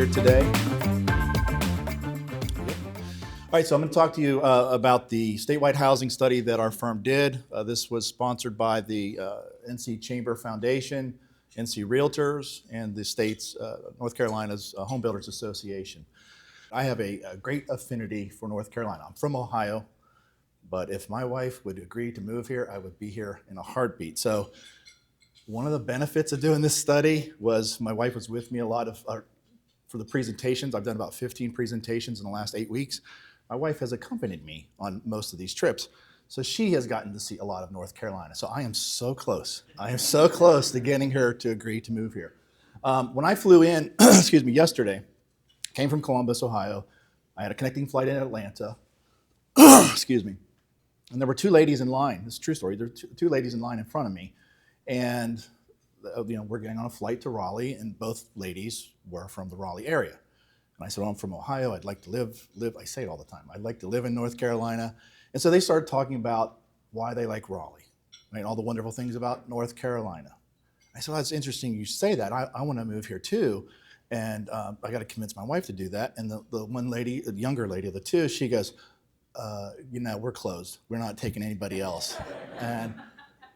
here today. All right, so I'm going to talk to you about the statewide housing study that our firm did. This was sponsored by the NC Chamber Foundation, NC Realtors, and the state's North Carolina's Home Builders Association. I have a great affinity for North Carolina. I'm from Ohio, but if my wife would agree to move here, I would be here in a heartbeat. So one of the benefits of doing this study was my wife was with me a lot for the presentations. I've done about 15 presentations in the last 8 weeks. My wife has accompanied me on most of these trips. So she has gotten to see a lot of North Carolina. So I am so close. I am so close to getting her to agree to move here. When I flew in, yesterday, came from Columbus, Ohio. I had a connecting flight in Atlanta. And there were two ladies in line. This is a true story. There were two ladies in line in front of me. And we're getting on a flight to Raleigh, and both ladies were from the Raleigh area. And I said, well, I'm from Ohio. I'd like to live, I say it all the time. I'd like to live in North Carolina. And so they started talking about why they like Raleigh, right? All the wonderful things about North Carolina. I said, well, that's interesting you say that. I want to move here too. And I got to convince my wife to do that. And the one lady, the younger lady of the two, she goes, we're closed. We're not taking anybody else. And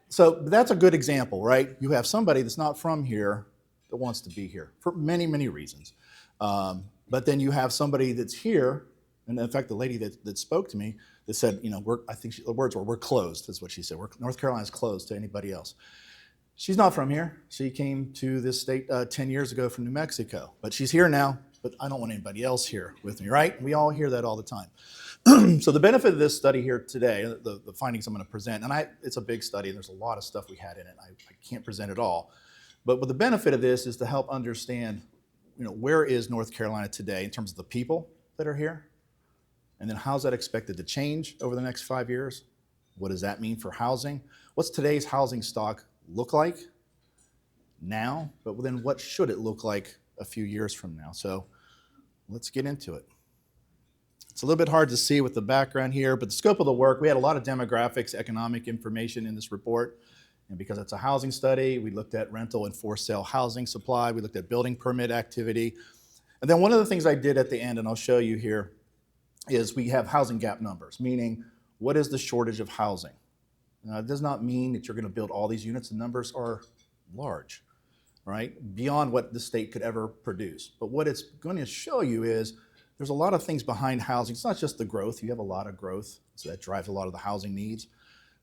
so that's a good example, right? You have somebody that's not from here that wants to be here for many, many reasons. But then you have somebody that's here, and in fact, the lady that spoke to me that said, the words were, we're closed, is what she said. North Carolina's closed to anybody else. She's not from here. She came to this state 10 years ago from New Mexico, but she's here now, but I don't want anybody else here with me, right? We all hear that all the time. So the benefit of this study here today, the findings I'm going to present, and it's a big study, there's a lot of stuff we had in it. I can't present it all. But the benefit of this is to help understand, where is North Carolina today in terms of the people that are here? And then how's that expected to change over the next 5 years? What does that mean for housing? What's today's housing stock look like now? But then what should it look like a few years from now? So let's get into it. It's a little bit hard to see with the background here, but the scope of the work, we had a lot of demographics, economic information in this report. And because it's a housing study, we looked at rental and for sale housing supply. We looked at building permit activity. And then one of the things I did at the end, and I'll show you here, is we have housing gap numbers, meaning what is the shortage of housing? Now, it does not mean that you're going to build all these units. The numbers are large, right? Beyond what the state could ever produce. But what it's going to show you is there's a lot of things behind housing. It's not just the growth. You have a lot of growth, so that drives a lot of the housing needs.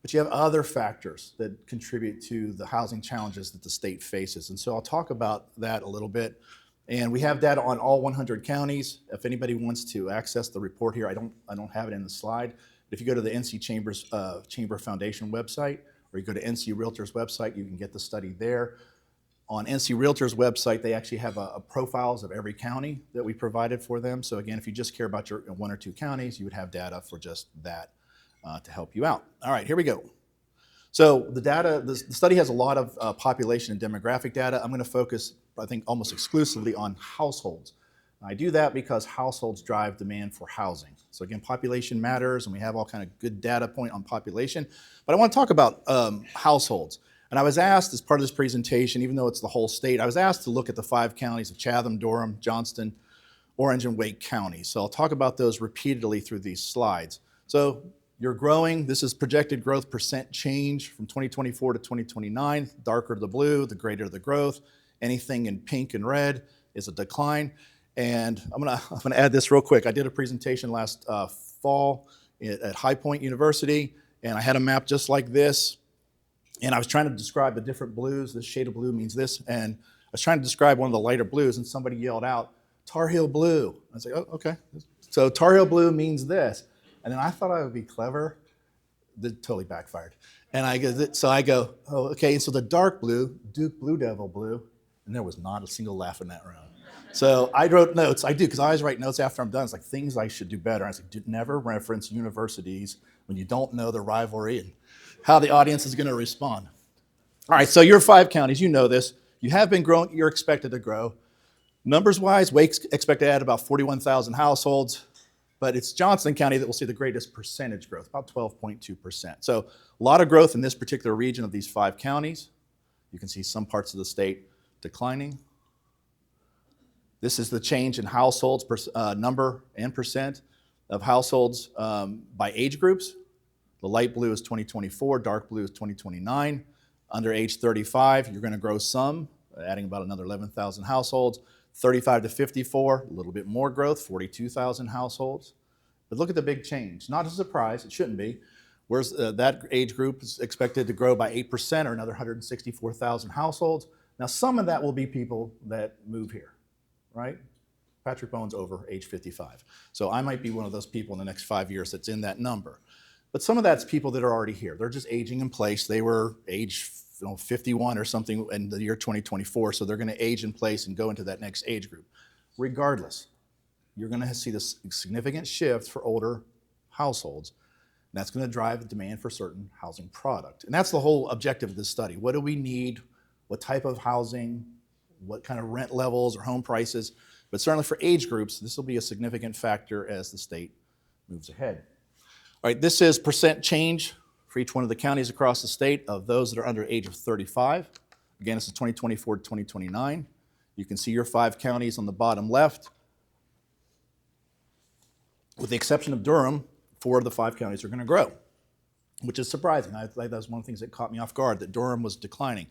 But you have other factors that contribute to the housing challenges that the state faces. And so I'll talk about that a little bit. And we have data on all 100 counties. If anybody wants to access the report here, I don't have it in the slide. But if you go to the NC Chamber Foundation website, or you go to NC Realtors website, you can get the study there. On NC Realtors website, they actually have a profiles of every county that we provided for them. So again, if you just care about your one or two counties, you would have data for just that. To help you out. All right, here we go. So the study has a lot of population and demographic data. I'm going to focus, I think, almost exclusively on households. I do that because households drive demand for housing. So again, population matters, and we have all kind of good data point on population. But I want to talk about households. And I was asked as part of this presentation, even though it's the whole state, I was asked to look at the 5 counties of Chatham, Durham, Johnston, Orange, and Wake counties. So I'll talk about those repeatedly through these slides. So you're growing. This is projected growth percent change from 2024 to 2029. Darker the blue, the greater the growth. Anything in pink and red is a decline. And I'm gonna add this real quick. I did a presentation last fall at High Point University, and I had a map just like this. And I was trying to describe the different blues. This shade of blue means this. And I was trying to describe one of the lighter blues, and somebody yelled out, Tar Heel blue. I was like, oh, okay. So Tar Heel blue means this. And then I thought I would be clever. That totally backfired. And I go, oh, okay. And so the dark blue, Duke Blue Devil blue, and there was not a single laugh in that room. So I wrote notes. I do, because I always write notes after I'm done. It's like things I should do better. I was like, never reference universities when you don't know the rivalry and how the audience is going to respond. All right, so your 5 counties, you know this. You have been growing. You're expected to grow. Numbers-wise, Wake's expected to add about 41,000 households. But it's Johnston County that will see the greatest percentage growth, about 12.2%. So a lot of growth in this particular region of these 5 counties. You can see some parts of the state declining. This is the change in households, number and percent of households by age groups. The light blue is 2024, dark blue is 2029. Under age 35, you're going to grow some, adding about another 11,000 households. 35 to 54, a little bit more growth, 42,000 households. But look at the big change. Not a surprise, it shouldn't be. Whereas that age group is expected to grow by 8% or another 164,000 households. Now, some of that will be people that move here, right? Patrick Bowen's over age 55. So I might be one of those people in the next 5 years that's in that number. But some of that's people that are already here. They're just aging in place. They were age 51 or something in the year 2024, so they're going to age in place and go into that next age group. Regardless, you're going to see this significant shift for older households. And that's going to drive the demand for certain housing product. And that's the whole objective of this study. What do we need? What type of housing? What kind of rent levels or home prices? But certainly for age groups, this will be a significant factor as the state moves ahead. All right, this is percent change for each one of the counties across the state of those that are under age of 35. Again, this is 2024 to 2029. You can see your 5 counties on the bottom left. With the exception of Durham, 4 of the 5 counties are going to grow, which is surprising. I think that was one of the things that caught me off guard, that Durham was declining.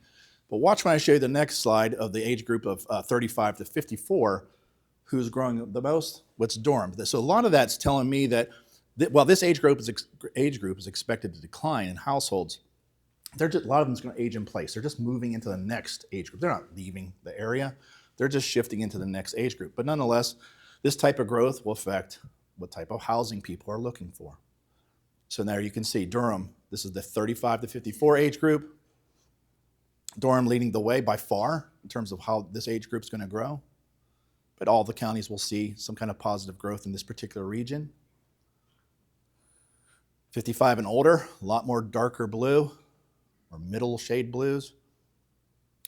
But watch when I show you the next slide of the age group of 35 to 54, who's growing the most? What's Durham? So a lot of that's telling me that while this age group is expected to decline in households, a lot of them is going to age in place. They're just moving into the next age group. They're not leaving the area. They're just shifting into the next age group. But nonetheless, this type of growth will affect what type of housing people are looking for. So there you can see Durham, this is the 35 to 54 age group. Durham leading the way by far in terms of how this age group is going to grow. But all the counties will see some kind of positive growth in this particular region. 55 and older, a lot more darker blue or middle shade blues.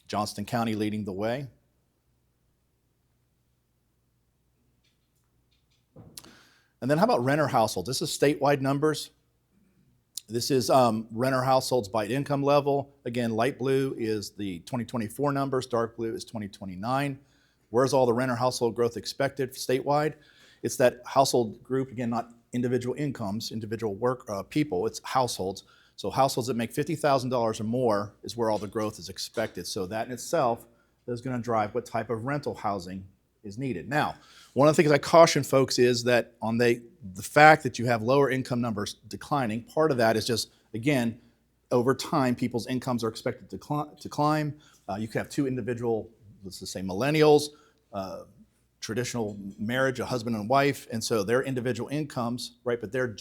Johnston County leading the way. And then how about renter households? This is statewide numbers. This is renter households by income level. Again, light blue is the 2024 numbers, dark blue is 2029. Where's all the renter household growth expected statewide? It's that household group, again, not individual incomes, individual people, it's households. So households that make $50,000 or more is where all the growth is expected. So that in itself is going to drive what type of rental housing is needed. Now, one of the things I caution folks is that on the fact that you have lower income numbers declining, part of that is just, again, over time, people's incomes are expected to climb. You could have 2 individual, let's just say millennials, traditional marriage, a husband and wife, and so their individual incomes, right, but they're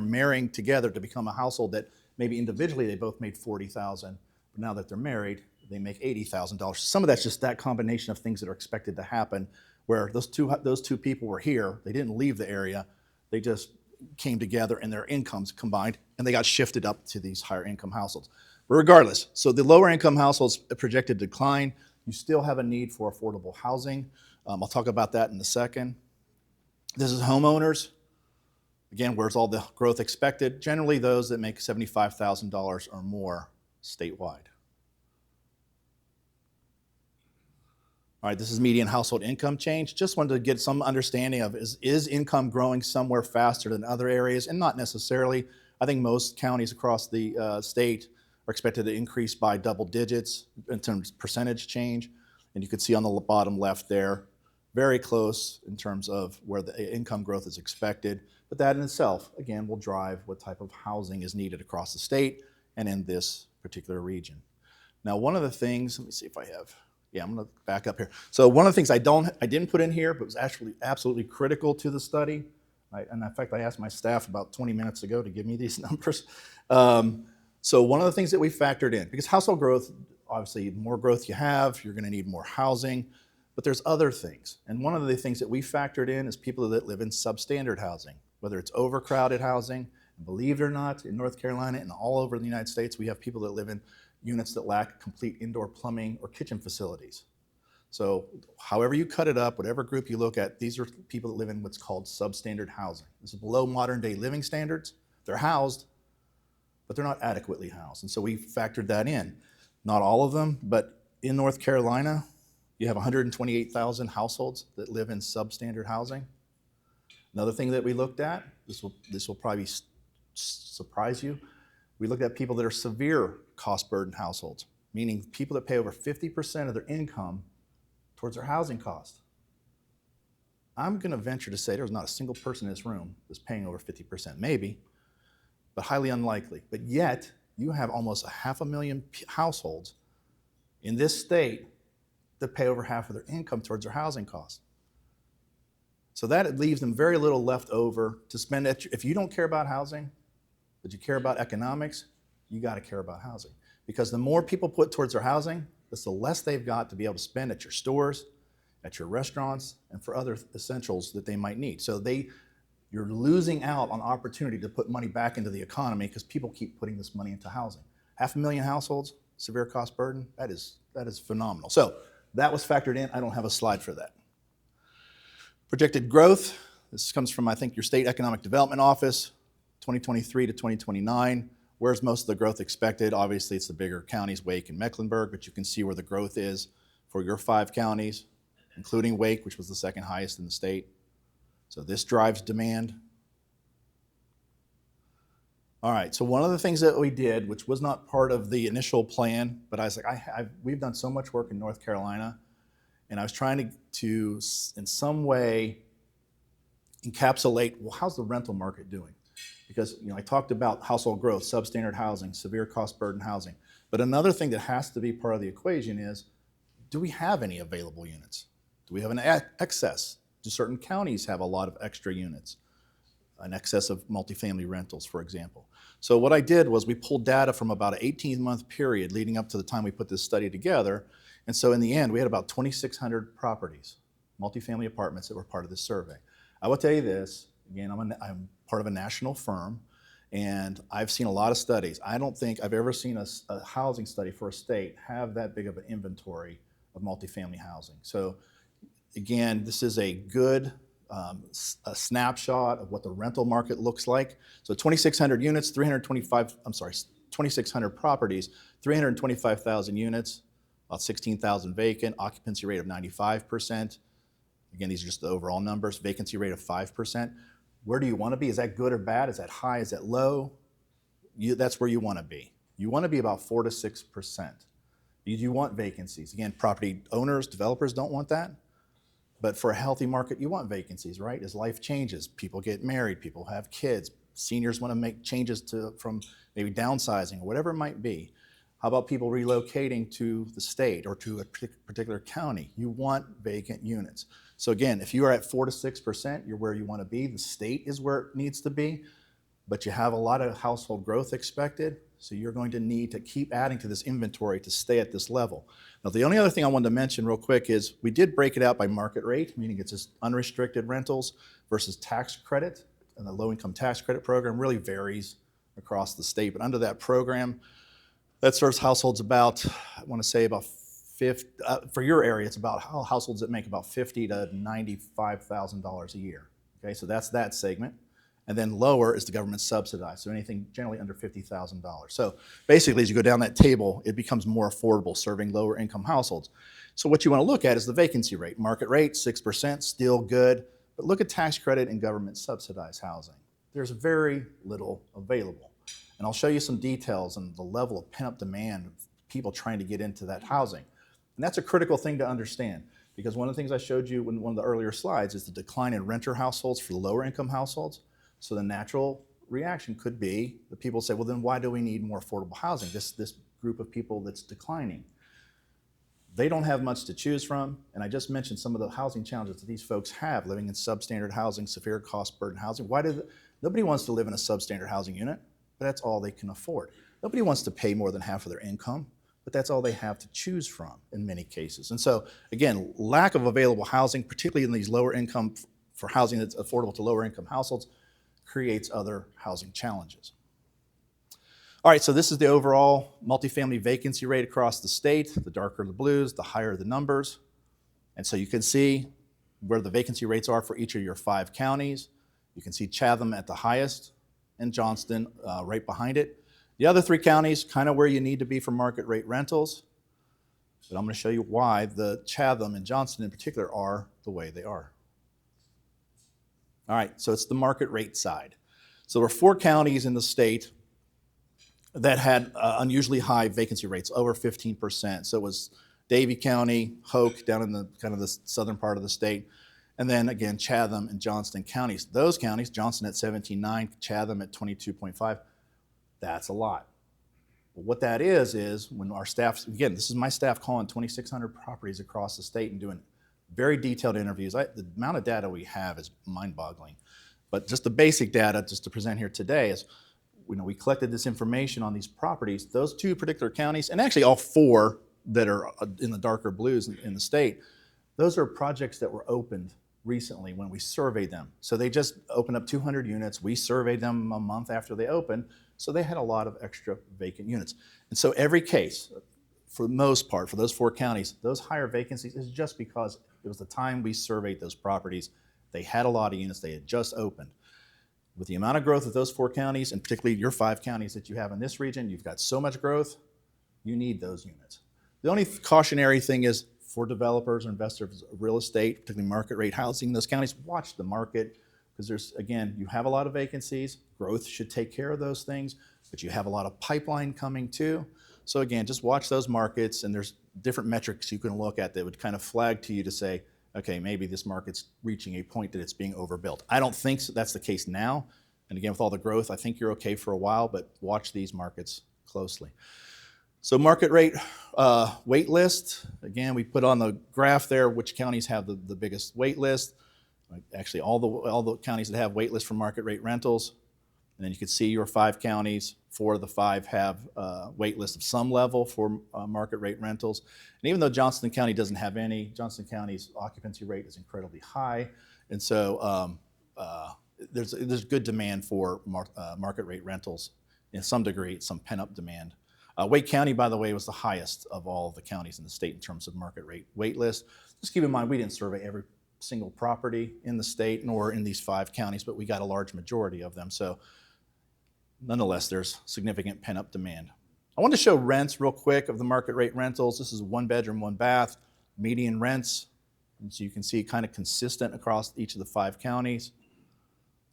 marrying together to become a household that maybe individually they both made $40,000, but now that they're married, they make $80,000. Some of that's just that combination of things that are expected to happen, where those two people were here, they didn't leave the area, they just came together and their incomes combined, and they got shifted up to these higher income households. But regardless, so the lower income households projected decline, you still have a need for affordable housing. I'll talk about that in a second. This is homeowners. Again, where's all the growth expected? Generally those that make $75,000 or more statewide. All right, this is median household income change. Just wanted to get some understanding of is income growing somewhere faster than other areas? And not necessarily. I think most counties across the state are expected to increase by double digits in terms of percentage change. And you can see on the bottom left there, very close in terms of where the income growth is expected. But that in itself, again, will drive what type of housing is needed across the state and in this particular region. Now, one of the things, let me see if I have, yeah, I'm going to back up here. So one of the things I didn't put in here, but was actually absolutely critical to the study, right? And in fact, I asked my staff about 20 minutes ago to give me these numbers. So one of the things that we factored in, because household growth, obviously, the more growth you have, you're going to need more housing, but there's other things. And one of the things that we factored in is people that live in substandard housing, whether it's overcrowded housing. And believe it or not, in North Carolina and all over the United States, we have people that live in units that lack complete indoor plumbing or kitchen facilities. So however you cut it up, whatever group you look at, these are people that live in what's called substandard housing. This is below modern day living standards. They're housed, but they're not adequately housed. And so we factored that in. Not all of them, but in North Carolina, You have 128,000 households that live in substandard housing. Another thing that we looked at, this will probably surprise you, we looked at people that are severe cost burden households, meaning people that pay over 50% of their income towards their housing cost. I'm going to venture to say there's not a single person in this room that's paying over 50%, maybe, but highly unlikely. But yet, you have almost 500,000 households in this state that pay over half of their income towards their housing costs. So that leaves them very little left over to spend. If you don't care about housing, but you care about economics, you got to care about housing. Because the more people put towards their housing, the less they've got to be able to spend at your stores, at your restaurants, and for other essentials that they might need. So you're losing out on opportunity to put money back into the economy because people keep putting this money into housing. 500,000 households, severe cost burden, that is phenomenal. So that was factored in. I don't have a slide for that. Projected growth, this comes from, I think, your state economic development office, 2023 to 2029. Where's most of the growth expected? Obviously, it's the bigger counties, Wake and Mecklenburg, but you can see where the growth is for your 5 counties, including Wake, which was the second highest in the state. So this drives demand. All right, so one of the things that we did, which was not part of the initial plan, but I was like, we've done so much work in North Carolina, and I was trying to in some way, encapsulate, well, how's the rental market doing? Because I talked about household growth, substandard housing, severe cost burden housing. But another thing that has to be part of the equation is, do we have any available units? Do we have an excess? Do certain counties have a lot of extra units? An excess of multifamily rentals, for example. So what I did was we pulled data from about an 18-month period leading up to the time we put this study together. And so in the end, we had about 2,600 properties, multifamily apartments that were part of this survey. I will tell you this, again, I'm part of a national firm, and I've seen a lot of studies. I don't think I've ever seen a housing study for a state have that big of an inventory of multifamily housing. So again, this is a good a snapshot of what the rental market looks like. So 2,600 units, 2,600 properties, 325,000 units, about 16,000 vacant, occupancy rate of 95%. Again, these are just the overall numbers, vacancy rate of 5%. Where do you want to be? Is that good or bad? Is that high? Is that low? That's where you want to be. You want to be about 4 to 6%. You want vacancies. Again, property owners, developers don't want that. But for a healthy market, you want vacancies, right? As life changes, people get married, people have kids, seniors want to make changes from maybe downsizing or whatever it might be. How about people relocating to the state or to a particular county? You want vacant units. So again, if you are at 4 to 6%, you're where you want to be. The state is where it needs to be, but you have a lot of household growth expected, so you're going to need to keep adding to this inventory to stay at this level. Now, the only other thing I wanted to mention real quick is we did break it out by market rate, meaning it's just unrestricted rentals versus tax credit, and the low-income tax credit program really varies across the state, but under that program, that serves households about, I want to say about 50, for your area, it's about households that make about $50,000 to $95,000 a year. Okay, so that's that segment. And then lower is the government subsidized, so anything generally under $50,000. So basically, as you go down that table, it becomes more affordable serving lower income households. So what you want to look at is the vacancy rate. Market rate, 6%, still good, but look at tax credit and government subsidized housing. There's very little available. And I'll show you some details on the level of pent-up demand of people trying to get into that housing. And that's a critical thing to understand, because one of the things I showed you in one of the earlier slides is the decline in renter households for the lower income households. So the natural reaction could be that people say, well, then why do we need more affordable housing? This group of people that's declining. They don't have much to choose from, and I just mentioned some of the housing challenges that these folks have living in substandard housing, severe cost burden housing. Nobody wants to live in a substandard housing unit, but that's all they can afford. Nobody wants to pay more than half of their income, but that's all they have to choose from in many cases. And so, again, lack of available housing, particularly in these lower income, for housing that's affordable to lower income households, creates other housing challenges. All right, so this is the overall multifamily vacancy rate across the state. The darker the blues, the higher the numbers. And so you can see where the vacancy rates are for each of your 5 counties. You can see Chatham at the highest and Johnston right behind it. The other 3 counties, kind of where you need to be for market rate rentals. But I'm going to show you why the Chatham and Johnston in particular are the way they are. All right, so it's the market rate side. So there were 4 counties in the state that had unusually high vacancy rates, over 15%. So it was Davie County, Hoke, down in the kind of the southern part of the state, and then again Chatham and Johnston counties. Those counties, Johnston at 17.9, Chatham at 22.5. That's a lot. But what that is when our staff, again, this is my staff calling 2,600 properties across the state and doing very detailed interviews. The amount of data we have is mind-boggling. But just the basic data, just to present here today, is we collected this information on these properties. Those 2 particular counties, and actually all 4 that are in the darker blues in the state, those are projects that were opened recently when we surveyed them. So they just opened up 200 units. We surveyed them a month after they opened, so they had a lot of extra vacant units. And so every case, for the most part, for those 4 counties, those higher vacancies is just because it was the time we surveyed those properties. They had a lot of units. They had just opened. With the amount of growth of those 4 counties, and particularly your 5 counties that you have in this region, you've got so much growth, you need those units. The only cautionary thing is for developers or investors of real estate, particularly market rate housing in those counties, watch the market, because there's, again, you have a lot of vacancies. Growth should take care of those things, but you have a lot of pipeline coming too. So again, just watch those markets, and there's different metrics you can look at that would kind of flag to you to say, okay, maybe this market's reaching a point that it's being overbuilt. I don't think that's the case now. And again, with all the growth, I think you're okay for a while, but watch these markets closely. So market rate wait list. Again, we put on the graph there which counties have the biggest wait list. Actually, all the counties that have wait lists for market rate rentals. And then you can see your 5 counties. 4 of the 5 have wait lists of some level for market rate rentals. And even though Johnston County doesn't have any, Johnston County's occupancy rate is incredibly high. And so there's good demand for market rate rentals in some degree, some pent-up demand. Wake County, by the way, was the highest of all the counties in the state in terms of market rate wait list. Just keep in mind, we didn't survey every single property in the state nor in these 5 counties, but we got a large majority of them. So nonetheless, there's significant pent-up demand. I want to show rents real quick of the market rate rentals. This is 1 bedroom, 1 bath, median rents. And so you can see kind of consistent across each of the 5 counties.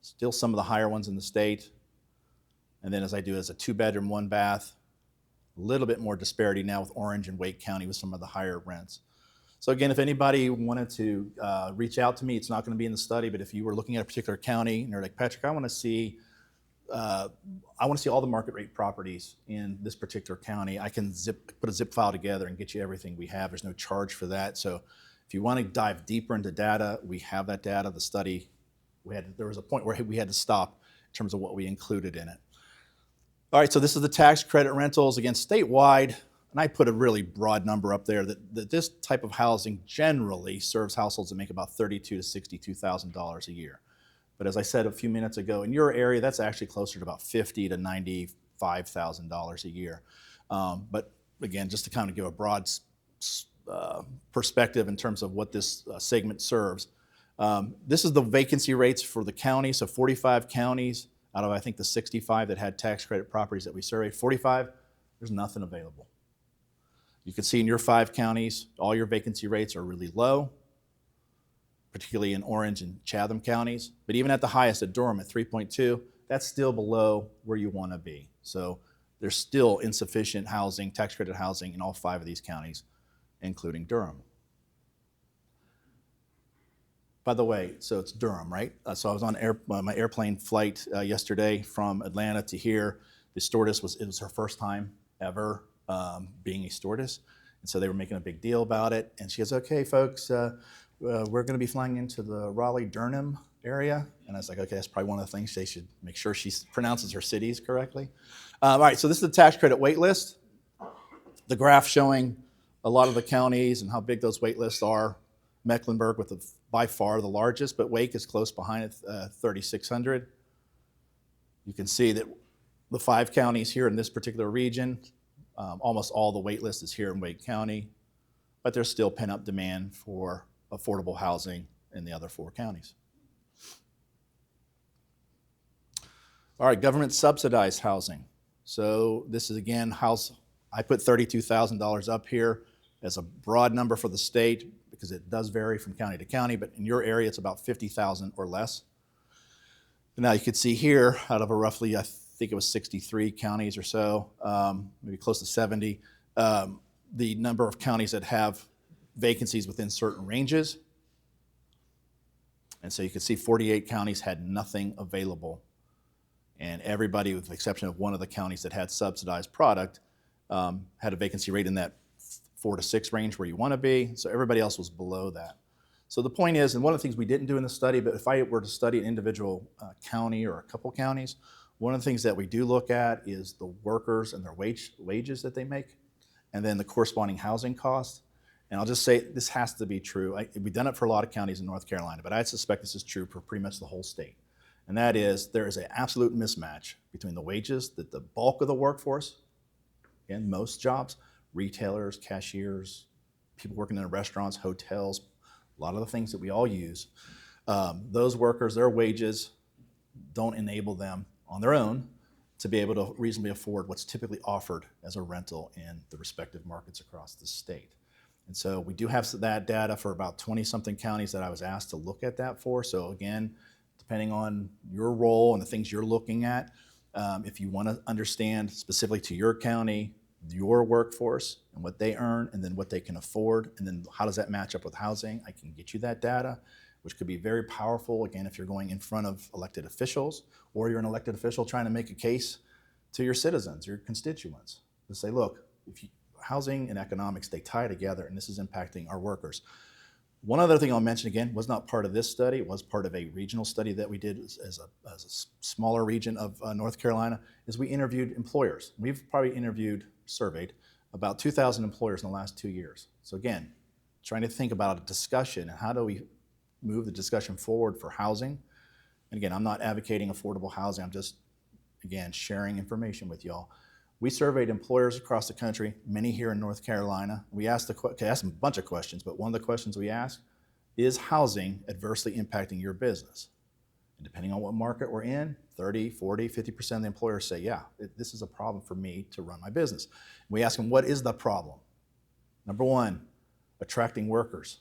Still some of the higher ones in the state. And then as I do as a 2 bedroom, 1 bath, a little bit more disparity now with Orange and Wake County with some of the higher rents. So again, if anybody wanted to reach out to me, it's not going to be in the study, but if you were looking at a particular county and you're like, Patrick, I want to see all the market rate properties in this particular county, I can put a zip file together and get you everything we have. There's no charge for that. So if you want to dive deeper into data, we have that data. The study, there was a point where we had to stop in terms of what we included in it. All right, so this is the tax credit rentals, again, statewide, and I put a really broad number up there that this type of housing generally serves households that make about $32,000 to $62,000 a year. But as I said a few minutes ago, in your area, that's actually closer to about $50,000 to $95,000 a year. But again, just to kind of give a broad perspective in terms of what this segment serves. This is the vacancy rates for the county, so 45 counties out of, I think, the 65 that had tax credit properties that we surveyed. 45, there's nothing available. You can see in your 5 counties, all your vacancy rates are really low, particularly in Orange and Chatham counties. But even at the highest, at Durham at 3.2, that's still below where you want to be. So there's still insufficient housing, tax credit housing in all 5 of these counties, including Durham. By the way, so it's Durham, right? So I was on my airplane flight yesterday from Atlanta to here. The stewardess it was her first time ever being a stewardess. And so they were making a big deal about it. And she goes, okay, folks, we're going to be flying into the Raleigh-Durham area. And I was like, okay, that's probably one of the things they should make sure she pronounces her cities correctly. All right, so this is the tax credit wait list. The graph showing a lot of the counties and how big those wait lists are. Mecklenburg with by far the largest, but Wake is close behind it, 3,600. You can see that the 5 counties here in this particular region, almost all the wait list is here in Wake County, but there's still pent-up demand for affordable housing in the other 4 counties. All right, government subsidized housing. So this is again I put $32,000 up here. as a broad number for the state, because it does vary from county to county, but in your area it's about 50,000 or less. And now you can see here, out of a roughly, I think it was 63 counties or so, maybe close to 70, the number of counties that have vacancies within certain ranges. And so you can see 48 counties had nothing available. And everybody, with the exception of one of the counties that had subsidized product, had a vacancy rate in that 4 to 6 range where you want to be. So everybody else was below that. So the point is, and one of the things we didn't do in the study, but if I were to study an individual county or a couple counties, one of the things that we do look at is the workers and their wages that they make, and then the corresponding housing costs. And I'll just say this has to be true. We've done it for a lot of counties in North Carolina, but I suspect this is true for pretty much the whole state. And that is, there is an absolute mismatch between the wages that the bulk of the workforce, in most jobs, retailers, cashiers, people working in restaurants, hotels, a lot of the things that we all use, those workers, their wages don't enable them on their own to be able to reasonably afford what's typically offered as a rental in the respective markets across the state. And so we do have that data for about 20-something counties that I was asked to look at that for. So again, depending on your role and the things you're looking at, if you want to understand specifically to your county, your workforce and what they earn, and then what they can afford, and then how does that match up with housing, I can get you that data, which could be very powerful, again, if you're going in front of elected officials, or you're an elected official trying to make a case to your citizens, your constituents, to say, look, housing and economics, they tie together, and this is impacting our workers. One other thing I'll mention, again, was not part of this study. It was part of a regional study that we did as a smaller region of North Carolina, is we interviewed employers. We've probably surveyed about 2,000 employers in the last 2 years. So again, trying to think about a discussion and how do we move the discussion forward for housing. And again, I'm not advocating affordable housing. I'm just, again, sharing information with y'all. We surveyed employers across the country, many here in North Carolina. We asked a bunch of questions, but one of the questions we asked is housing adversely impacting your business? And depending on what market we're in, 30, 40, 50% of the employers say, yeah, this is a problem for me to run my business. And we ask them, what is the problem? Number one, attracting workers,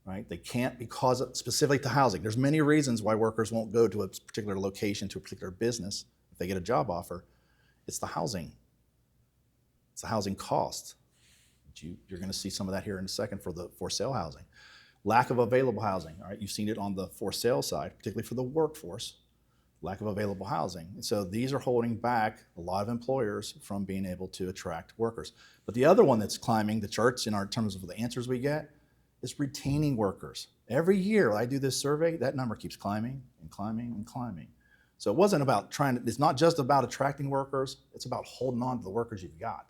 right? They can't because of, specifically to housing. There's many reasons why workers won't go to a particular location, to a particular business if they get a job offer. It's the housing. It's the housing cost. You're going to see some of that here in a second for the for sale housing. Lack of available housing. All right, you've seen it on the for sale side, particularly for the workforce. Lack of available housing. And so these are holding back a lot of employers from being able to attract workers. But the other one that's climbing the charts in terms of the answers we get is retaining workers. Every year I do this survey, that number keeps climbing and climbing and climbing. So it wasn't about it's not just about attracting workers, it's about holding on to the workers you've got.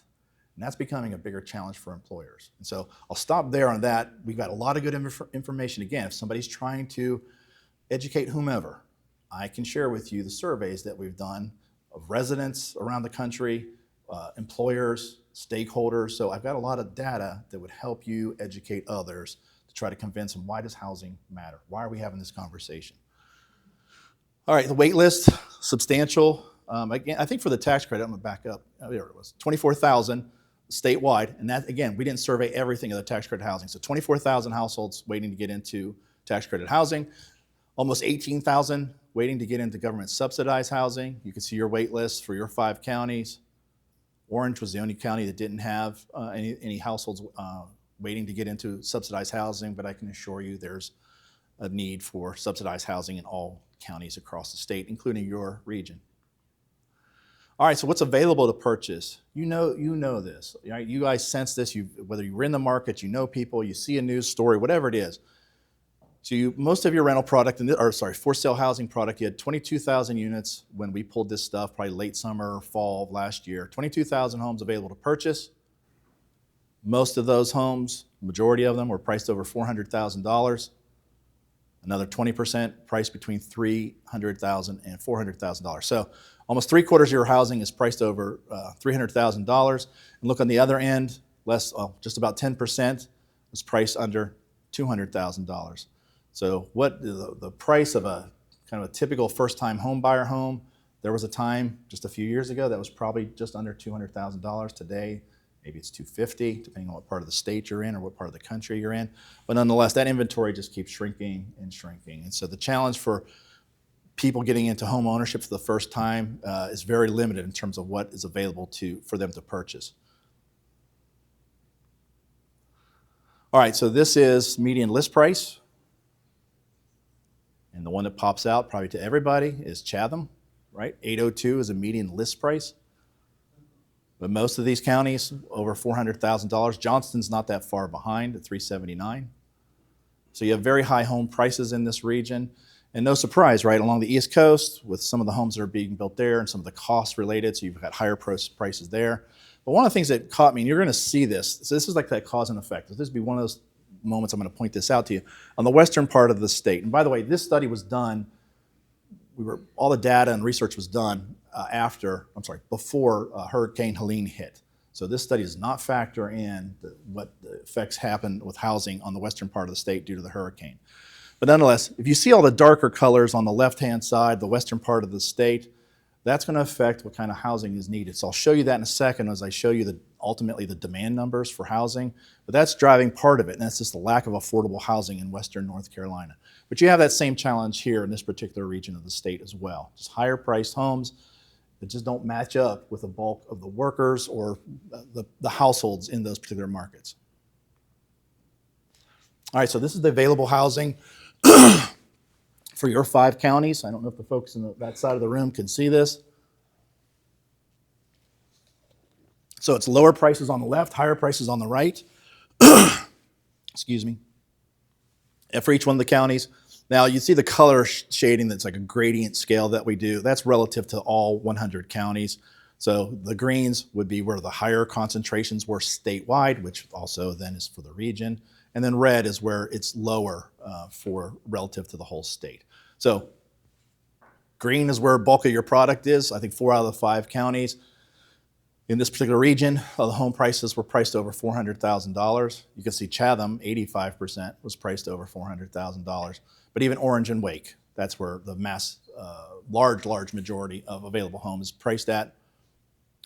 And that's becoming a bigger challenge for employers. And so I'll stop there on that. We've got a lot of good information. Again, if somebody's trying to educate whomever, I can share with you the surveys that we've done of residents around the country, employers, stakeholders. So I've got a lot of data that would help you educate others to try to convince them, why does housing matter? Why are we having this conversation? All right, the wait list, substantial. Again, I think for the tax credit, I'm gonna back up. Oh, there it was, 24,000 statewide. And that, again, we didn't survey everything of the tax credit housing. So 24,000 households waiting to get into tax credit housing, almost 18,000 waiting to get into government subsidized housing. You can see your wait list for your 5 counties. Orange was the only county that didn't have any households waiting to get into subsidized housing, but I can assure you there's a need for subsidized housing in all counties across the state, including your region. All right, so what's available to purchase? You know this. Right? You guys sense this. Whether you're in the market, you know people, you see a news story, whatever it is. So most of your rental product, for sale housing product, you had 22,000 units when we pulled this stuff, probably late summer, fall of last year. 22,000 homes available to purchase. Most of those homes, majority of them, were priced over $400,000. Another 20% priced between $300,000 and $400,000. So almost 3/4 of your housing is priced over $300,000. And look on the other end, just about 10% was priced under $200,000. So what the price of a kind of a typical first-time home buyer home, there was a time just a few years ago that was probably just under $200,000. Today, Maybe it's 250, depending on what part of the state you're in or what part of the country you're in. But nonetheless, that inventory just keeps shrinking and shrinking. And so the challenge for people getting into home ownership for the first time is very limited in terms of what is available for them to purchase. All right, so this is median list price. And the one that pops out probably to everybody is Chatham, right? 802 is a median list price. But most of these counties, over $400,000. Johnston's not that far behind at 379. So you have very high home prices in this region. And no surprise, right, along the East Coast with some of the homes that are being built there and some of the costs related, so you've got higher prices there. But one of the things that caught me, and you're going to see this, so this is like that cause and effect. This would be one of those moments I'm going to point this out to you. On the western part of the state, and by the way, this study was done, all the data and research was done before Hurricane Helene hit. So this study does not factor in what the effects happened with housing on the western part of the state due to the hurricane. But nonetheless, if you see all the darker colors on the left-hand side, the western part of the state, that's going to affect what kind of housing is needed. So I'll show you that in a second as I show you ultimately the demand numbers for housing. But that's driving part of it, and that's just the lack of affordable housing in western North Carolina. But you have that same challenge here in this particular region of the state as well. Just higher priced homes that just don't match up with the bulk of the workers or the households in those particular markets. All right, so this is the available housing for your 5 counties. I don't know if the folks in that side of the room can see this. So it's lower prices on the left, higher prices on the right. Excuse me. And for each one of the counties. Now you see the color shading that's like a gradient scale that we do. That's relative to all 100 counties. So the greens would be where the higher concentrations were statewide, which also then is for the region. And then red is where it's lower for relative to the whole state. So green is where bulk of your product is. I think 4 out of the 5 counties. In this particular region, the home prices were priced over $400,000. You can see Chatham, 85% was priced over $400,000. But even Orange and Wake, that's where the large majority of available homes is priced at.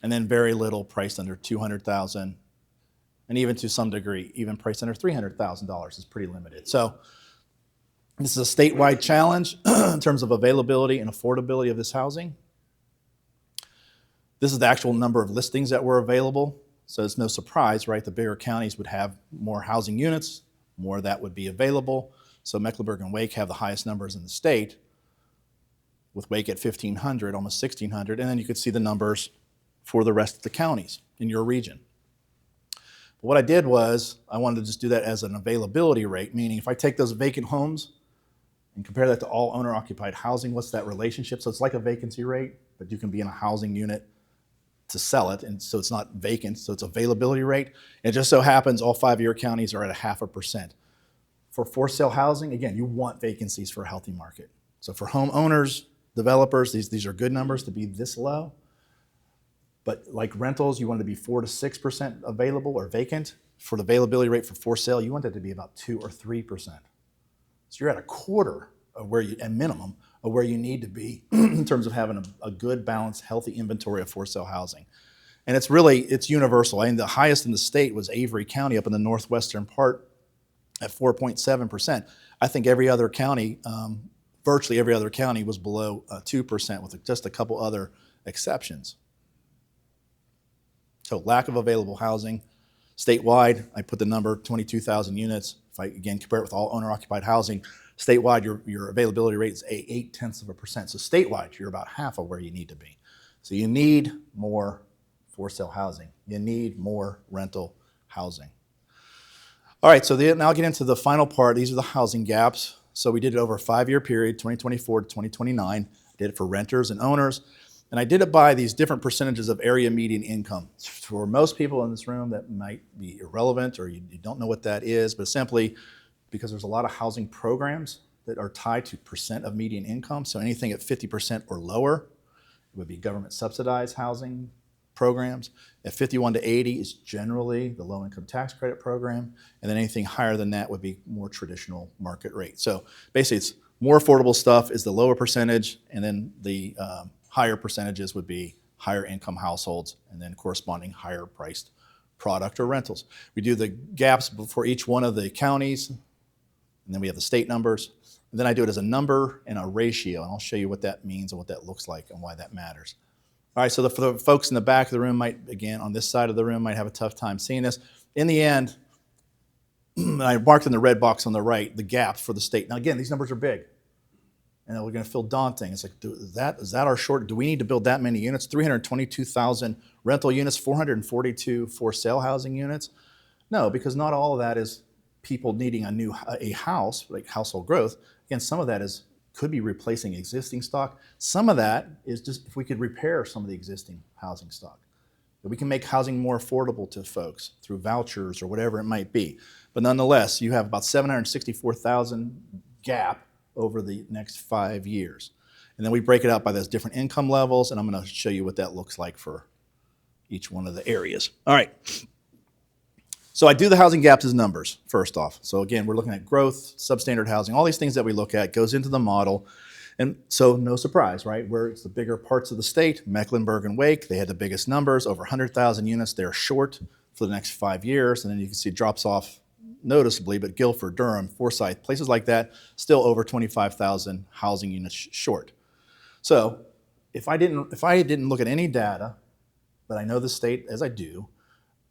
And then very little priced under $200,000. And even to some degree, even priced under $300,000 is pretty limited. So this is a statewide challenge in terms of availability and affordability of this housing. This is the actual number of listings that were available. So it's no surprise, right? The bigger counties would have more housing units, more that would be available. So Mecklenburg and Wake have the highest numbers in the state, with Wake at 1,500, almost 1,600. And then you could see the numbers for the rest of the counties in your region. But what I did was I wanted to just do that as an availability rate, meaning if I take those vacant homes and compare that to all owner-occupied housing, what's that relationship? So it's like a vacancy rate, but you can be in a housing unit to sell it, and so it's not vacant, so it's availability rate. And it just so happens all 5 of your counties are at 0.5%. For for-sale housing, again, you want vacancies for a healthy market. So for homeowners, developers, these are good numbers to be this low. But like rentals, you want it to be 4 to 6% available or vacant. For the availability rate for for sale, you want that to be about 2 or 3%. So you're at a quarter of where at minimum of where you need to be in terms of having a good, balanced, healthy inventory of for sale housing. And it's universal. I mean, the highest in the state was Avery County up in the northwestern part at 4.7%. I think every other county, virtually every other county was below 2% with just a couple other exceptions. So lack of available housing. Statewide, I put the number 22,000 units. If I, again, compare it with all owner-occupied housing, statewide, your availability rate is 0.8%. So statewide, you're about half of where you need to be. So you need more for-sale housing. You need more rental housing. All right, so now I'll get into the final part. These are the housing gaps. So we did it over a 5-year period, 2024 to 2029. Did it for renters and owners. And I did it by these different percentages of area median income. For most people in this room, that might be irrelevant or you don't know what that is, but simply because there's a lot of housing programs that are tied to percent of median income. So anything at 50% or lower would be government subsidized housing programs. At 51 to 80 is generally the low income tax credit program. And then anything higher than that would be more traditional market rate. So basically it's more affordable stuff is the lower percentage, and then the higher percentages would be higher income households and then corresponding higher priced product or rentals. We do the gaps for each one of the counties, and then we have the state numbers. And then I do it as a number and a ratio, and I'll show you what that means and what that looks like and why that matters. All right, so for the folks in the back of the room might, again, on this side of the room, might have a tough time seeing this. In the end, I marked in the red box on the right the gaps for the state. Now, again, these numbers are big, and we're going to feel daunting. It's like, is that our short? Do we need to build that many units? 322,000 rental units, 442 for sale housing units? No, because not all of that is people needing a house, like household growth. Again, some of that could be replacing existing stock. Some of that is just if we could repair some of the existing housing stock. We can make housing more affordable to folks through vouchers or whatever it might be. But nonetheless, you have about 764,000 gap over the next 5 years. And then we break it out by those different income levels, and I'm going to show you what that looks like for each one of the areas. All right. So I do the housing gaps as numbers, first off. So again, we're looking at growth, substandard housing, all these things that we look at goes into the model. And so no surprise, right? Where it's the bigger parts of the state, Mecklenburg and Wake, they had the biggest numbers, over 100,000 units. They're short for the next 5 years. And then you can see it drops off noticeably, but Guilford, Durham, Forsyth, places like that, still over 25,000 housing units short. So if I didn't look at any data, but I know the state as I do,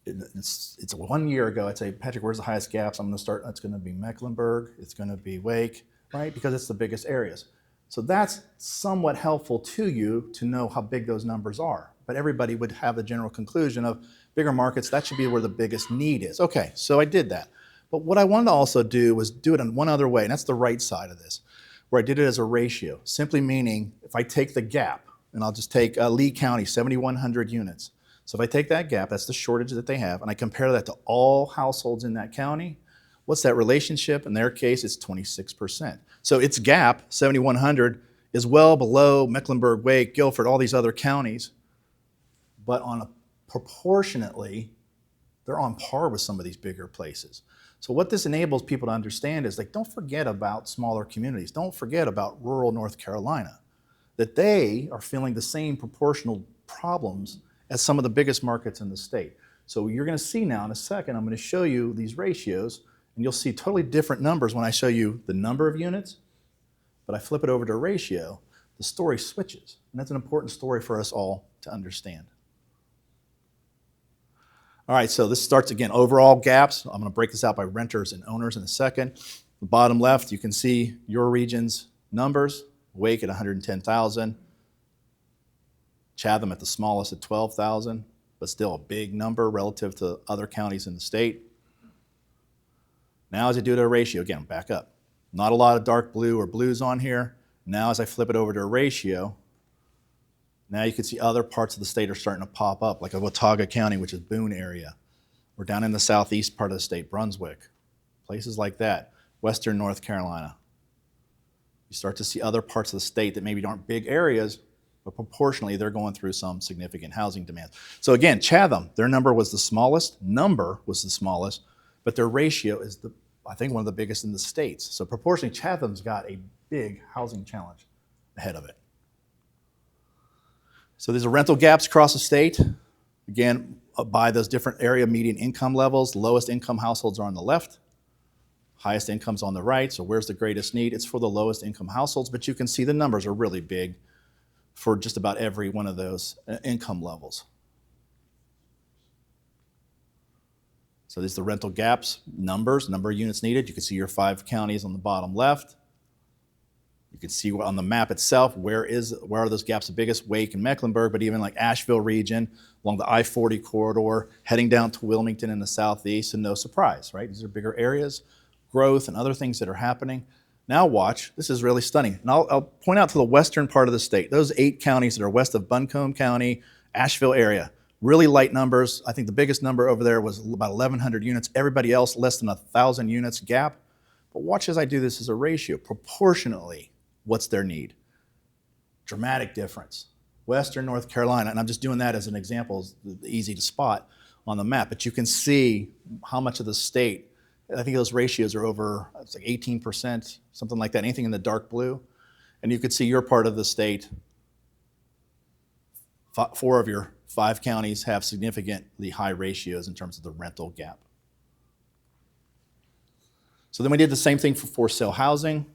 it's 1 year ago, I'd say, Patrick, where's the highest gaps? I'm going to start, it's going to be Mecklenburg, it's going to be Wake, right? Because it's the biggest areas. So that's somewhat helpful to you to know how big those numbers are. But everybody would have a general conclusion of bigger markets, that should be where the biggest need is. Okay, so I did that. But what I wanted to also do was do it in one other way, and that's the right side of this, where I did it as a ratio, simply meaning if I take the gap, and I'll just take Lee County, 7,100 units. So if I take that gap, that's the shortage that they have, and I compare that to all households in that county, what's that relationship? In their case, it's 26%. So its gap, 7,100, is well below Mecklenburg, Wake, Guilford, all these other counties, but proportionately, they're on par with some of these bigger places. So what this enables people to understand is, like, don't forget about smaller communities. Don't forget about rural North Carolina, that they are feeling the same proportional problems as some of the biggest markets in the state. So you're going to see now in a second, I'm going to show you these ratios, and you'll see totally different numbers when I show you the number of units, but I flip it over to ratio, the story switches. And that's an important story for us all to understand. All right, so this starts again, overall gaps. I'm going to break this out by renters and owners in a second. The bottom left, you can see your region's numbers. Wake at 110,000. Chatham at the smallest at 12,000, but still a big number relative to other counties in the state. Now as I do it a ratio, again, back up. Not a lot of dark blue or blues on here. Now as I flip it over to a ratio, now you can see other parts of the state are starting to pop up, like a Watauga County, which is Boone area. We're down in the southeast part of the state, Brunswick, places like that, western North Carolina. You start to see other parts of the state that maybe aren't big areas, but proportionally they're going through some significant housing demand. So again, Chatham, their number was the smallest, but their ratio is, I think, one of the biggest in the states. So proportionally, Chatham's got a big housing challenge ahead of it. So these are rental gaps across the state. Again, by those different area median income levels, lowest income households are on the left, highest incomes on the right. So where's the greatest need? It's for the lowest income households, but you can see the numbers are really big for just about every one of those income levels. So these are the rental gaps, number of units needed. You can see your 5 counties on the bottom left. You can see on the map itself, where are those gaps the biggest? Wake and Mecklenburg, but even like Asheville region, along the I-40 corridor, heading down to Wilmington in the southeast, and no surprise, right? These are bigger areas, growth and other things that are happening. Now watch, this is really stunning. And I'll point out to the western part of the state, those 8 counties that are west of Buncombe County, Asheville area, really light numbers. I think the biggest number over there was about 1,100 units. Everybody else less than 1,000 units gap. But watch as I do this as a ratio, proportionally. What's their need? Dramatic difference. Western North Carolina, and I'm just doing that as an example, it's easy to spot on the map, but you can see how much of the state, I think those ratios are over, it's like 18%, something like that, anything in the dark blue. And you could see your part of the state, 4 of your 5 counties have significantly high ratios in terms of the rental gap. So then we did the same thing for sale housing.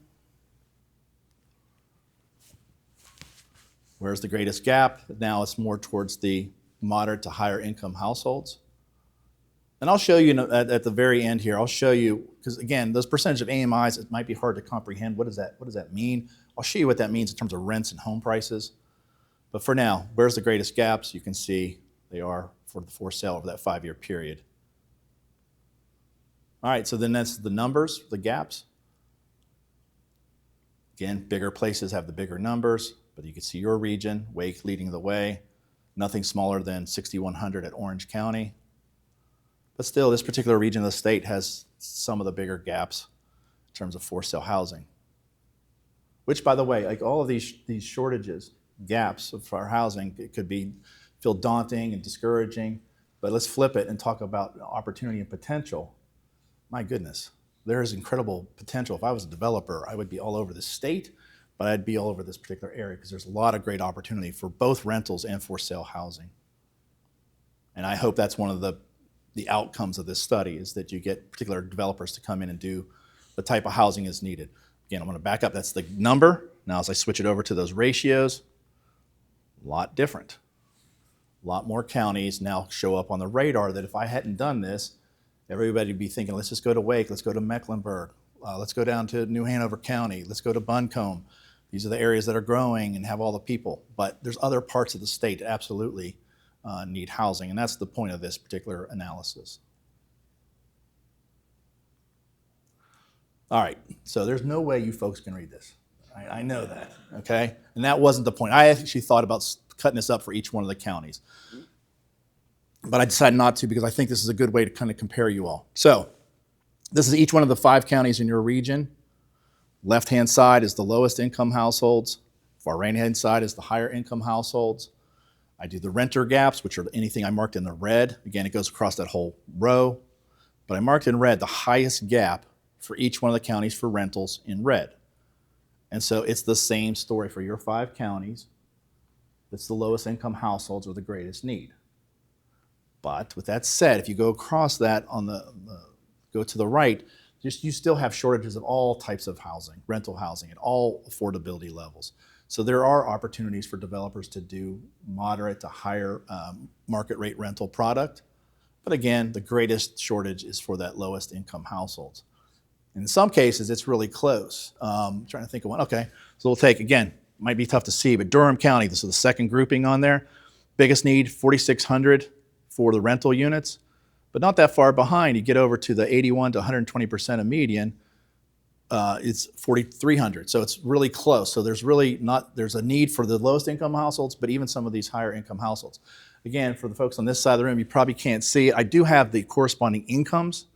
Where's the greatest gap? Now it's more towards the moderate to higher income households. And I'll show you at the very end here, I'll show you, because again, those percentage of AMIs, it might be hard to comprehend. What does that mean? I'll show you what that means in terms of rents and home prices. But for now, where's the greatest gaps? You can see they are for sale over that 5-year period. All right, so then that's the numbers, the gaps. Again, bigger places have the bigger numbers, but you can see your region, Wake leading the way. Nothing smaller than 6,100 at Orange County. But still, this particular region of the state has some of the bigger gaps in terms of for sale housing. Which, by the way, like all of these shortages, gaps for our housing, it could feel daunting and discouraging, but let's flip it and talk about opportunity and potential. My goodness, there is incredible potential. If I was a developer, I would be all over the state, but I'd be all over this particular area because there's a lot of great opportunity for both rentals and for sale housing. And I hope that's one of the outcomes of this study, is that you get particular developers to come in and do the type of housing is needed. Again, I'm going to back up. That's the number. Now as I switch it over to those ratios, a lot different. A lot more counties now show up on the radar that if I hadn't done this, everybody would be thinking, let's just go to Wake, let's go to Mecklenburg, let's go down to New Hanover County, let's go to Buncombe. These are the areas that are growing and have all the people. But there's other parts of the state that absolutely need housing, and that's the point of this particular analysis. All right, so there's no way you folks can read this. I know that, okay? And that wasn't the point. I actually thought about cutting this up for each one of the counties. But I decided not to because I think this is a good way to kind of compare you all. So this is each one of the 5 counties in your region. Left-hand side is the lowest income households. Far right-hand side is the higher income households. I do the renter gaps, which are anything I marked in the red. Again, it goes across that whole row. But I marked in red the highest gap for each one of the counties for rentals in red. And so it's the same story for your 5 counties. It's the lowest income households with the greatest need. But with that said, if you go across that go to the right, you still have shortages of all types of housing, rental housing at all affordability levels. So there are opportunities for developers to do moderate to higher market rate rental product. But again, the greatest shortage is for that lowest income households. In some cases, it's really close. I'm trying to think of one. Okay, so we'll take, again, might be tough to see, but Durham County, this is the second grouping on there. Biggest need, 4,600 for the rental units, but not that far behind. You get over to the 81 to 120% of median, it's 4,300. So it's really close. So there's a need for the lowest income households, but even some of these higher income households. Again, for the folks on this side of the room, you probably can't see it. I do have the corresponding incomes,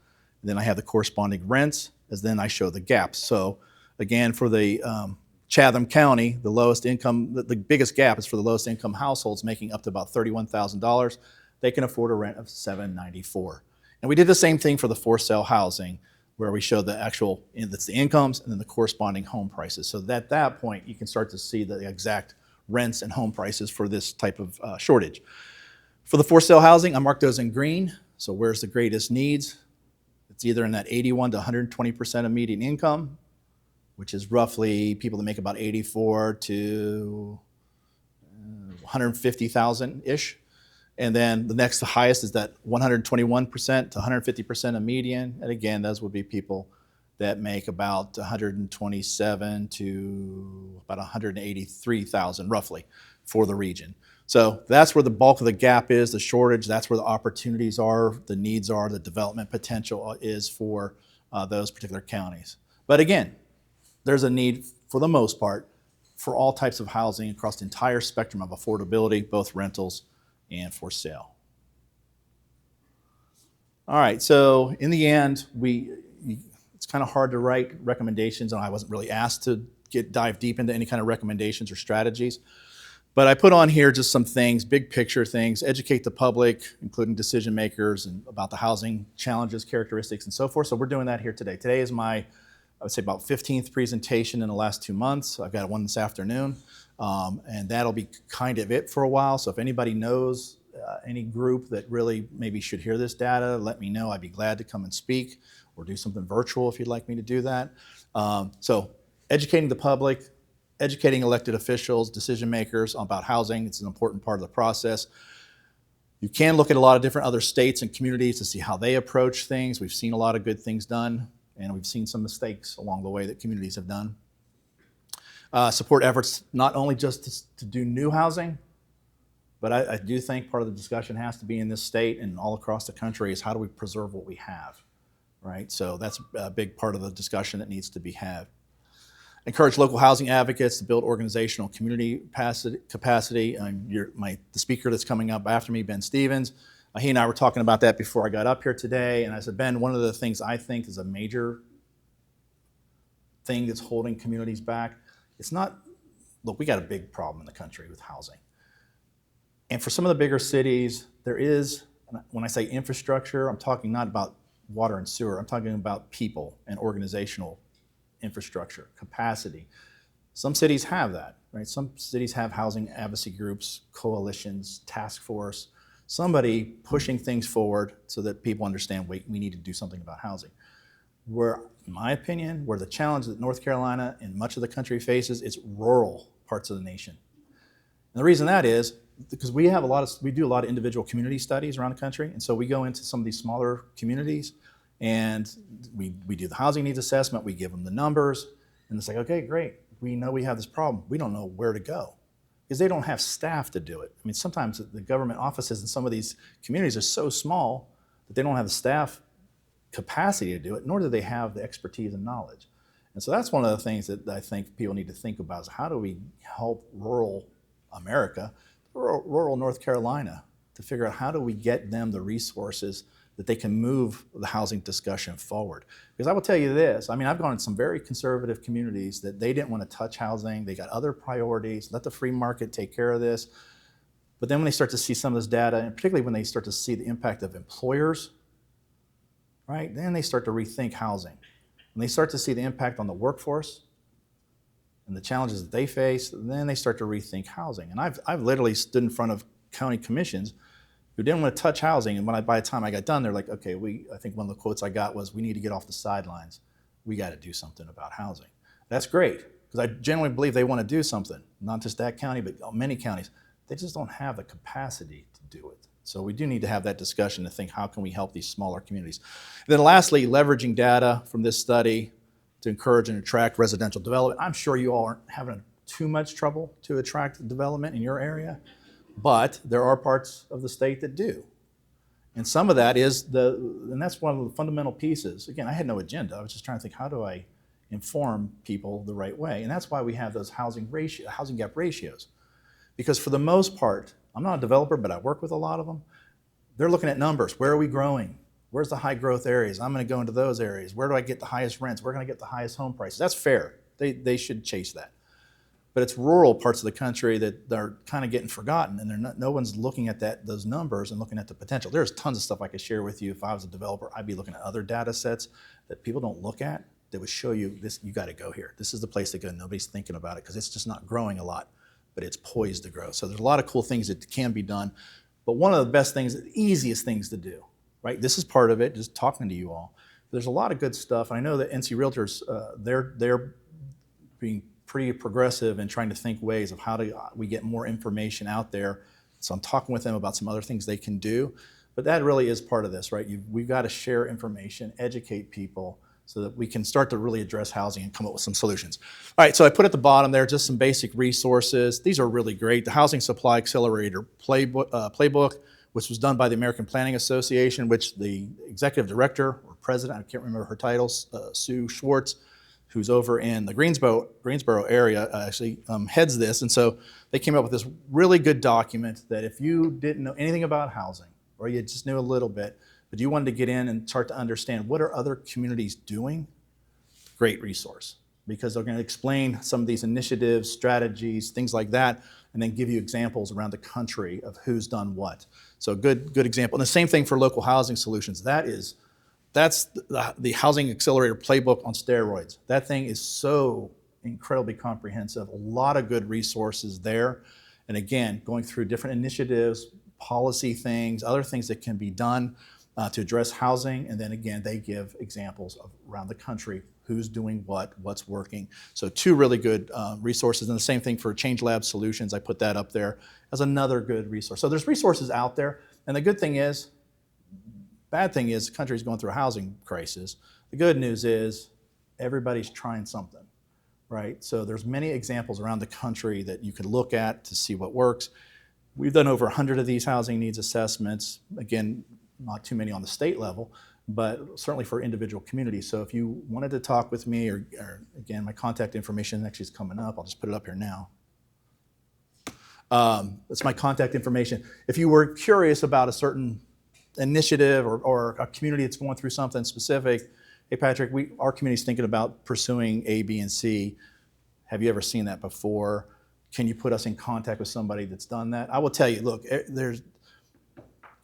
and then I have the corresponding rents, as then I show the gaps. So again, for the Chatham County, the lowest income, the biggest gap is for the lowest income households making up to about $31,000. They can afford a rent of $794. And we did the same thing for the for sale housing, where we show the actual, that's the incomes and then the corresponding home prices. So at that point, you can start to see the exact rents and home prices for this type of shortage. For the for sale housing, I marked those in green. So where's the greatest needs? It's either in that 81 to 120% of median income, which is roughly people that make about 84 to 150,000-ish. And then the next highest is that 121% to 150% of median. And again, those would be people that make about 127 to about 183,000 roughly for the region. So that's where the bulk of the gap is, the shortage. That's where the opportunities are, the needs are, the development potential is for those particular counties. But again, there's a need for the most part for all types of housing across the entire spectrum of affordability, both rentals and for sale. All right, so in the end, it's kind of hard to write recommendations, and I wasn't really asked to dive deep into any kind of recommendations or strategies. But I put on here just some things, big picture things, educate the public, including decision makers, and about the housing challenges, characteristics, and so forth. So we're doing that here today. Today is my, I would say, about 15th presentation in the last 2 months. I've got one this afternoon, and that'll be kind of it for a while. So if anybody knows any group that really maybe should hear this data, let me know. I'd be glad to come and speak or do something virtual if you'd like me to do that. So educating the public, educating elected officials, decision makers about housing, it's an important part of the process. You can look at a lot of different other states and communities to see how they approach things. We've seen a lot of good things done, and we've seen some mistakes along the way that communities have done. Support efforts not only just to do new housing, but I do think part of the discussion has to be in this state and all across the country is how do we preserve what we have, right? So that's a big part of the discussion that needs to be had. Encourage local housing advocates to build organizational community capacity. The speaker that's coming up after me, Ben Stevens, he and I were talking about that before I got up here today, and I said, Ben, one of the things I think is a major thing that's holding communities back, it's not, look, we got a big problem in the country with housing. And for some of the bigger cities, there is, when I say infrastructure, I'm talking not about water and sewer, I'm talking about people and organizational infrastructure, capacity. Some cities have that, right? Some cities have housing advocacy groups, coalitions, task force, somebody pushing things forward so that people understand, wait, we need to do something about housing. Where, in my opinion, where the challenge that North Carolina and much of the country faces is rural parts of the nation. And the reason that is because we do a lot of individual community studies around the country, and so we go into some of these smaller communities and we do the housing needs assessment, we give them the numbers, and it's like, okay, great, we know we have this problem. We don't know where to go because they don't have staff to do it. I mean, sometimes the government offices in some of these communities are so small that they don't have the staff capacity to do it, nor do they have the expertise and knowledge. And so that's one of the things that I think people need to think about is how do we help rural America, rural North Carolina, to figure out how do we get them the resources that they can move the housing discussion forward. Because I will tell you this, I mean, I've gone in some very conservative communities that they didn't want to touch housing, they got other priorities, let the free market take care of this. But then when they start to see some of this data, and particularly when they start to see the impact of employers, right, then they start to rethink housing. When they start to see the impact on the workforce and the challenges that they face, then they start to rethink housing. And I've literally stood in front of county commissions who didn't want to touch housing, and by the time I got done, they're like, okay, I think one of the quotes I got was, we need to get off the sidelines. We got to do something about housing. That's great, because I genuinely believe they want to do something, not just that county, but many counties. They just don't have the capacity to do it. So we do need to have that discussion to think, how can we help these smaller communities? And then lastly, leveraging data from this study to encourage and attract residential development. I'm sure you all aren't having too much trouble to attract development in your area, but there are parts of the state that do. And some of that is and that's one of the fundamental pieces. Again, I had no agenda. I was just trying to think, how do I inform people the right way? And that's why we have those housing gap ratios. Because for the most part, I'm not a developer, but I work with a lot of them. They're looking at numbers. Where are we growing? Where's the high growth areas? I'm going to go into those areas. Where do I get the highest rents? Where can I get the highest home prices? That's fair. They should chase that. But it's rural parts of the country that are kind of getting forgotten, and no one's looking at those numbers and looking at the potential. There's tons of stuff I could share with you. If I was a developer, I'd be looking at other data sets that people don't look at that would show you this, you got to go here. This is the place to go. Nobody's thinking about it because it's just not growing a lot, but it's poised to grow. So there's a lot of cool things that can be done. But one of the best things, the easiest things to do, right? This is part of it, just talking to you all. There's a lot of good stuff. I know that NC Realtors, they're being pretty progressive in trying to think ways of how do we get more information out there. So I'm talking with them about some other things they can do. But that really is part of this, right? We've got to share information, educate people so that we can start to really address housing and come up with some solutions. All right, so I put at the bottom there just some basic resources. These are really great. The Housing Supply Accelerator Playbook, which was done by the American Planning Association, which the executive director or president, I can't remember her title, Sue Schwartz, who's over in the Greensboro area, actually heads this. And so they came up with this really good document that if you didn't know anything about housing, or you just knew a little bit, but you wanted to get in and start to understand what are other communities doing, great resource. Because they're going to explain some of these initiatives, strategies, things like that, and then give you examples around the country of who's done what. So good example. And the same thing for local housing solutions. That's the Housing Accelerator Playbook on steroids. That thing is so incredibly comprehensive, a lot of good resources there. And again, going through different initiatives, policy things, other things that can be done to address housing. And then again, they give examples of around the country, who's doing what, what's working. So two really good resources. And the same thing for Change Lab Solutions. I put that up there as another good resource. So there's resources out there. And the good thing is, bad thing is the country's going through a housing crisis. The good news is everybody's trying something, right? So there's many examples around the country that you can look at to see what works. We've done over 100 of these housing needs assessments. Again, not too many on the state level, but certainly for individual communities. So if you wanted to talk with me, or again, my contact information actually is coming up. I'll just put it up here now. That's my contact information. If you were curious about a certain initiative or a community that's going through something specific, hey Patrick, our community's thinking about pursuing A, B, and C. Have you ever seen that before? Can you put us in contact with somebody that's done that? I will tell you, look,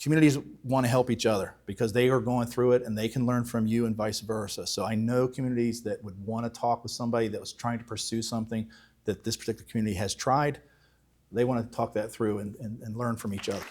communities want to help each other because they are going through it and they can learn from you and vice versa. So I know communities that would want to talk with somebody that was trying to pursue something that this particular community has tried. They want to talk that through and learn from each other.